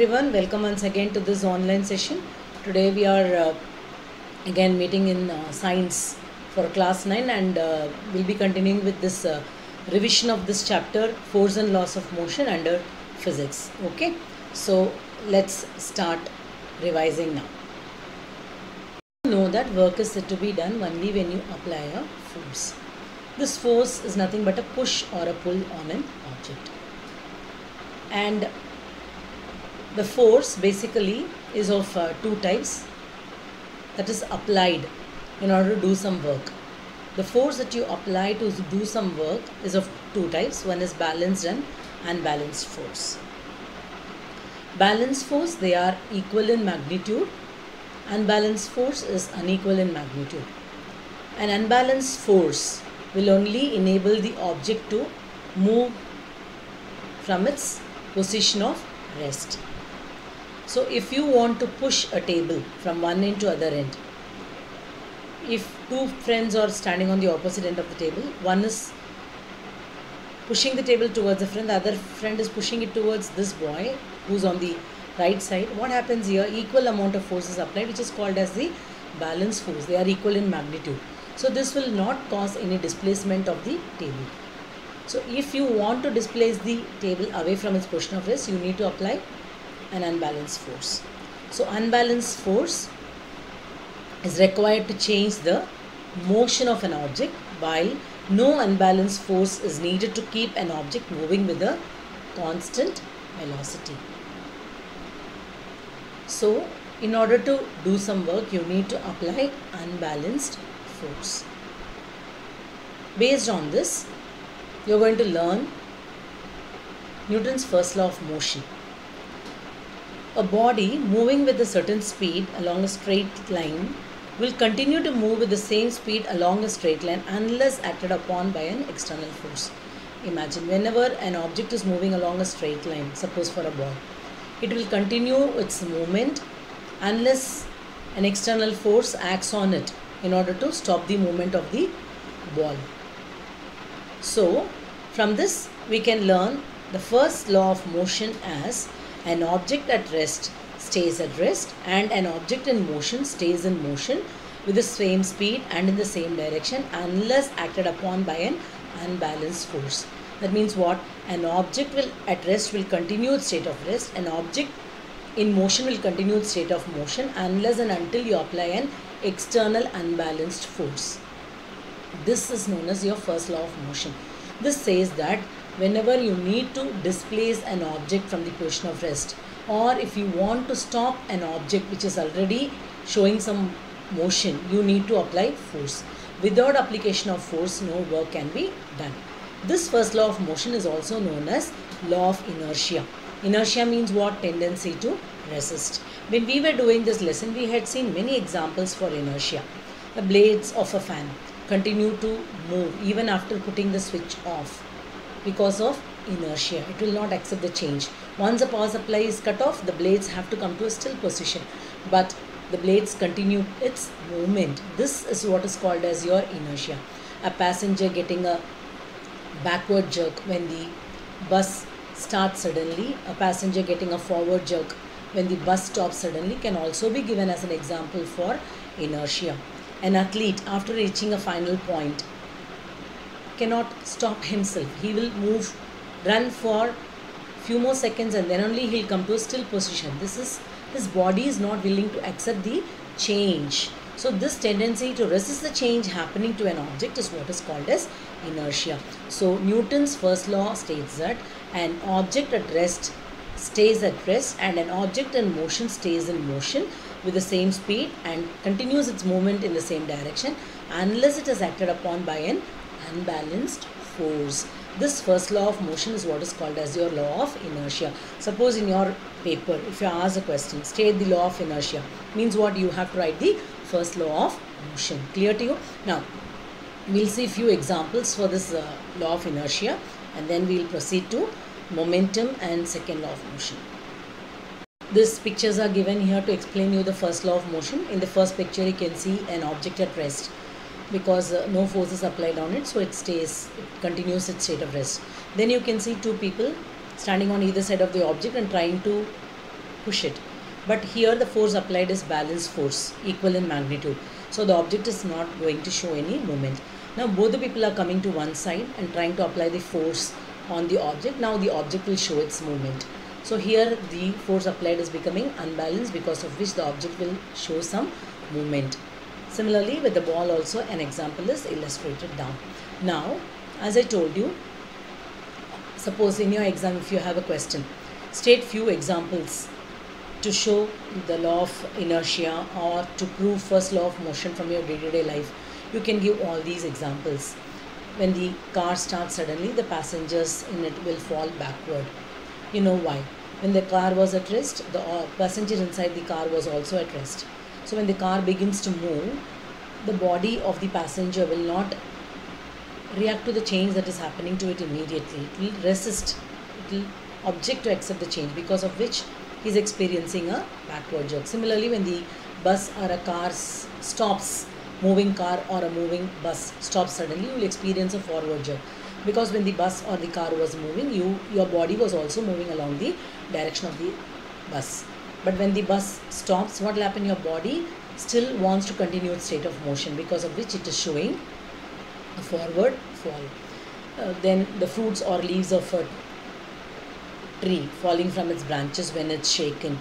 everyone, welcome once again to this online session. Today we are again meeting in science for class 9 and we'll be continuing with this revision of this chapter, force and laws of motion under physics. Okay, so let's start revising now. You know that work is said to be done only when you apply a force. This force is nothing but a push or a pull on an object, and the force basically is of two types, that is applied in order to do some work. The force that you apply to do some work is of two types. One is balanced and unbalanced force. Balanced force, they are equal in magnitude. Unbalanced force is unequal in magnitude. An unbalanced force will only enable the object to move from its position of rest. So if you want to push a table from one end to other end, if two friends are standing on the opposite end of the table, one is pushing the table towards a friend, the other friend is pushing it towards this boy who's on the right side, what happens here? Equal amount of force is applied, which is called as the balanced force. They are equal in magnitude. So this will not cause any displacement of the table. So if you want to displace the table away from its position of rest, you need to apply an unbalanced force. So unbalanced force is required to change the motion of an object, while no unbalanced force is needed to keep an object moving with a constant velocity. So in order to do some work, you need to apply unbalanced force. Based on this, you are going to learn Newton's first law of motion. A body moving with a certain speed along a straight line will continue to move with the same speed along a straight line unless acted upon by an external force. Imagine, whenever an object is moving along a straight line, suppose for a ball, it will continue its movement unless an external force acts on it in order to stop the movement of the ball. So from this we can learn the first law of motion as an object at rest stays at rest and an object in motion stays in motion with the same speed and in the same direction unless acted upon by an unbalanced force. That means what? An object at rest will continue its state of rest. An object in motion will continue its state of motion unless and until you apply an external unbalanced force. This is known as your first law of motion. This says that whenever you need to displace an object from the position of rest, or if you want to stop an object which is already showing some motion, you need to apply force. Without application of force, no work can be done. This first law of motion is also known as law of inertia. Inertia means what? Tendency to resist. When we were doing this lesson, we had seen many examples for inertia. The blades of a fan continue to move even after putting the switch off because of inertia. It will not accept the change. Once the power supply is cut off, the blades have to come to a still position, but the blades continue its movement. This is what is called as your inertia. A passenger getting a backward jerk when the bus starts suddenly, a passenger getting a forward jerk when the bus stops suddenly can also be given as an example for inertia. An athlete, after reaching a final point, cannot stop himself. He will run for few more seconds and then only he'll come to a still position. His body is not willing to accept the change. So this tendency to resist the change happening to an object is what is called as inertia. So Newton's first law states that an object at rest stays at rest and an object in motion stays in motion with the same speed and continues its movement in the same direction unless it is acted upon by an unbalanced force. This first law of motion is what is called as your law of inertia. Suppose in your paper, if you ask a question, state the law of inertia, means what? You have to write the first law of motion. Clear to you? Now, we'll see a few examples for this law of inertia and then we'll proceed to momentum and second law of motion. These pictures are given here to explain you the first law of motion. In the first picture, you can see an object at rest because no force is applied on it, so it continues its state of rest. Then you can see two people standing on either side of the object and trying to push it. But here the force applied is balanced force, equal in magnitude. So the object is not going to show any movement. Now both the people are coming to one side and trying to apply the force on the object. Now the object will show its movement. So here the force applied is becoming unbalanced, because of which the object will show some movement. Similarly with the ball also an example is illustrated down. Now as I told you, suppose in your exam if you have a question, state few examples to show the law of inertia or to prove first law of motion from your day-to-day life. You can give all these examples. When the car starts suddenly, the passengers in it will fall backward. You know why? When the car was at rest, the passenger inside the car was also at rest. So when the car begins to move, the body of the passenger will not react to the change that is happening to it immediately. It will resist. It will object to accept the change, because of which he is experiencing a backward jerk. Similarly, when the bus or a car stops, moving car or a moving bus stops suddenly, you will experience a forward jerk, because when the bus or the car was moving, your body was also moving along the direction of the bus. But when the bus stops, what will happen? Your body still wants to continue its state of motion, because of which it is showing a forward fall. Then the fruits or leaves of a tree falling from its branches when it's shaken,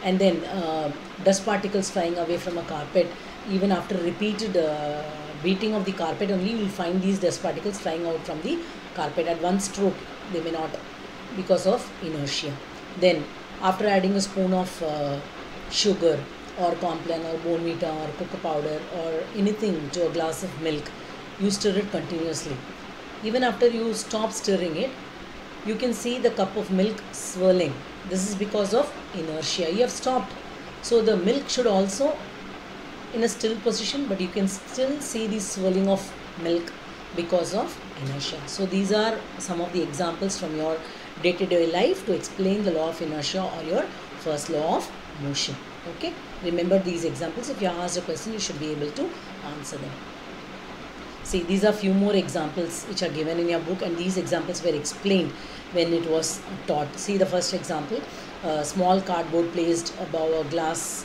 and then dust particles flying away from a carpet. Even after repeated beating of the carpet only, you will find these dust particles flying out from the carpet. At one stroke they may not, because of inertia. Then after adding a spoon of sugar or complan or Bournvita or cocoa powder or anything to a glass of milk, you stir it continuously. Even after you stop stirring it, you can see the cup of milk swirling. This is because of inertia. You have stopped. So the milk should also in a still position, but you can still see the swirling of milk because of inertia. So these are some of the examples from your day-to-day life to explain the law of inertia or your first law of motion. Okay, remember these examples. If you are asked a question, you should be able to answer them. See, these are few more examples which are given in your book, and these examples were explained when it was taught. See the first example, a small cardboard placed above a glass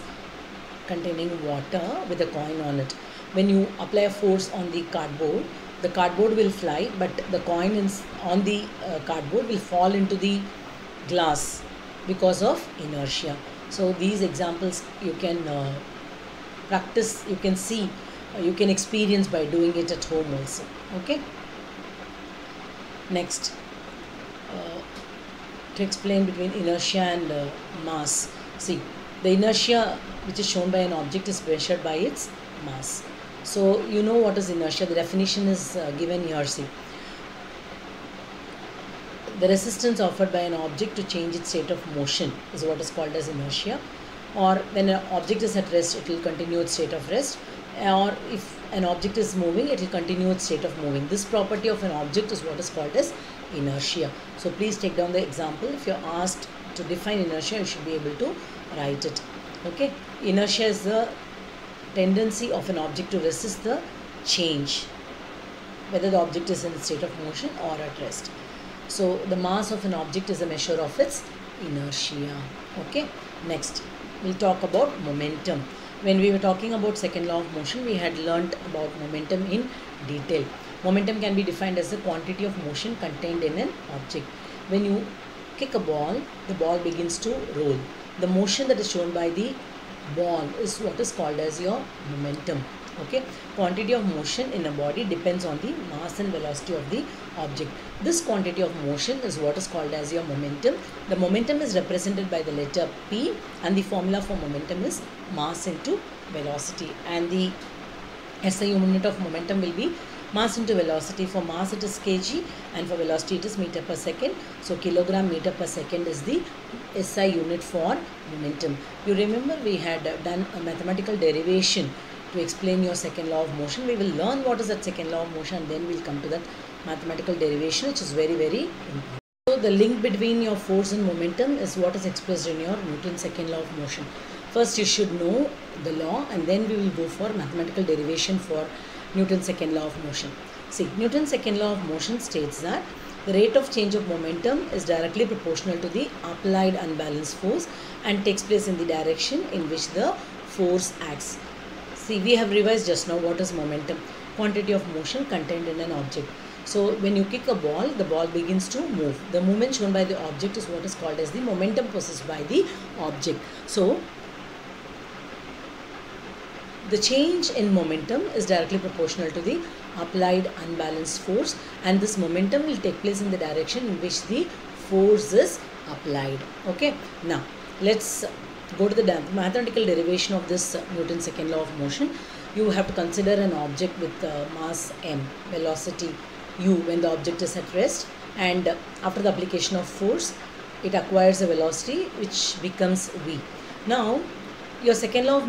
containing water with a coin on it. When you apply a force on the cardboard will fly, but the coin on the cardboard will fall into the glass because of inertia. So these examples you can practice, you can see, you can experience by doing it at home also. Okay. Next, to explain between inertia and mass. See, the inertia which is shown by an object is measured by its mass. So you know what is inertia. The definition is given here. See, the resistance offered by an object to change its state of motion is what is called as inertia. Or when an object is at rest, it will continue its state of rest. Or if an object is moving, it will continue its state of moving. This property of an object is what is called as inertia. So please take down the example. If you are asked to define inertia, you should be able to write it. Okay. Inertia is the tendency of an object to resist the change, whether the object is in a state of motion or at rest. So the mass of an object is a measure of its inertia. Okay. Next, we'll talk about momentum. When we were talking about second law of motion, we had learnt about momentum in detail. Momentum can be defined as the quantity of motion contained in an object. When you kick a ball, the ball begins to roll. The motion that is shown by the ball is what is called as your momentum. Okay, quantity of motion in a body depends on the mass and velocity of the object. This quantity of motion is what is called as your momentum. The momentum is represented by the letter P, and the formula for momentum is mass into velocity, and the SI unit of momentum will be mass into velocity. For mass it is kg, and for velocity it is meter per second. So kilogram meter per second is the SI unit for momentum. You remember we had done a mathematical derivation to explain your second law of motion. We will learn what is that second law of motion, and then we will come to that mathematical derivation, which is very, very important. So the link between your force and momentum is what is expressed in your Newton's second law of motion. First you should know the law, and then we will go for mathematical derivation for Newton's second law of motion. See, Newton's second law of motion states that the rate of change of momentum is directly proportional to the applied unbalanced force and takes place in the direction in which the force acts. See, we have revised just now what is momentum, quantity of motion contained in an object. So when you kick a ball, the ball begins to move. The movement shown by the object is what is called as the momentum possessed by the object. So the change in momentum is directly proportional to the applied unbalanced force, and this momentum will take place in the direction in which the force is applied. Okay, now let's go to the mathematical derivation of this Newton's second law of motion. You have to consider an object with mass m, velocity u when the object is at rest, and after the application of force it acquires a velocity which becomes v. Now your second law of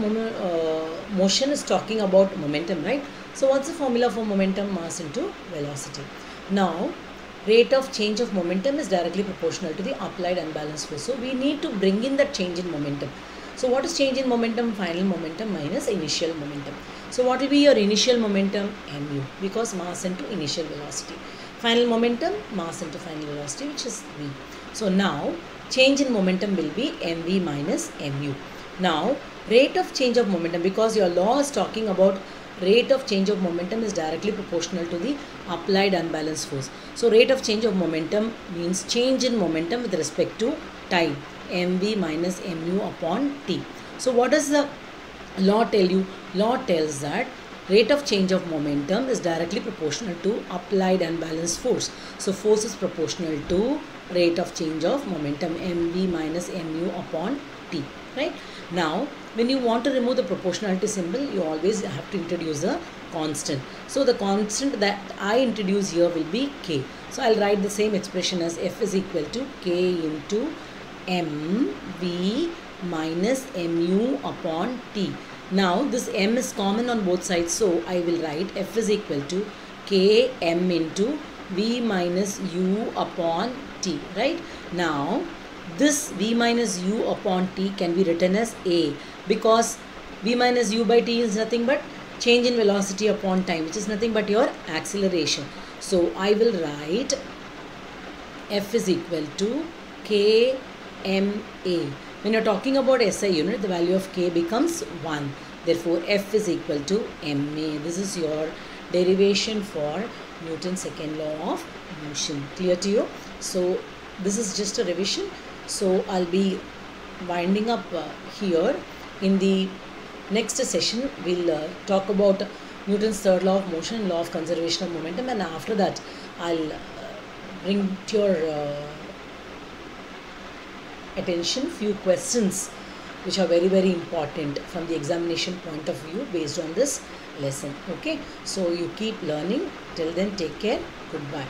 motion is talking about momentum, right? So what's the formula for momentum? Mass into velocity. Now rate of change of momentum is directly proportional to the applied unbalanced force. So we need to bring in that change in momentum. So what is change in momentum? Final momentum minus initial momentum. So what will be your initial momentum? Mu, because mass into initial velocity. Final momentum, mass into final velocity, which is v. So now change in momentum will be mv minus mu. Now rate of change of momentum, because your law is talking about rate of change of momentum is directly proportional to the applied unbalanced force. So rate of change of momentum means change in momentum with respect to time, mv minus mu upon t. So what does the law tell you? Law tells that rate of change of momentum is directly proportional to applied unbalanced force. So force is proportional to rate of change of momentum, mv minus mu upon t, right? Now when you want to remove the proportionality symbol, you always have to introduce a constant. So the constant that I introduce here will be k. So I'll write the same expression as f is equal to k into mv minus mu upon t. Now this m is common on both sides, so I will write f is equal to k m into v minus u upon t, right? Now this v minus u upon t can be written as a, because v minus u by t is nothing but change in velocity upon time, which is nothing but your acceleration. So I will write f is equal to k m a. When you are talking about SI unit, the value of k becomes 1. Therefore f is equal to ma. This is your derivation for Newton's second law of motion. Clear to you? So this is just a revision. So I'll be winding up here. In the next session we'll talk about Newton's third law of motion, law of conservation of momentum, and after that I'll bring to your attention few questions which are very, very important from the examination point of view based on this lesson. Okay, so you keep learning. Till then, take care. Goodbye.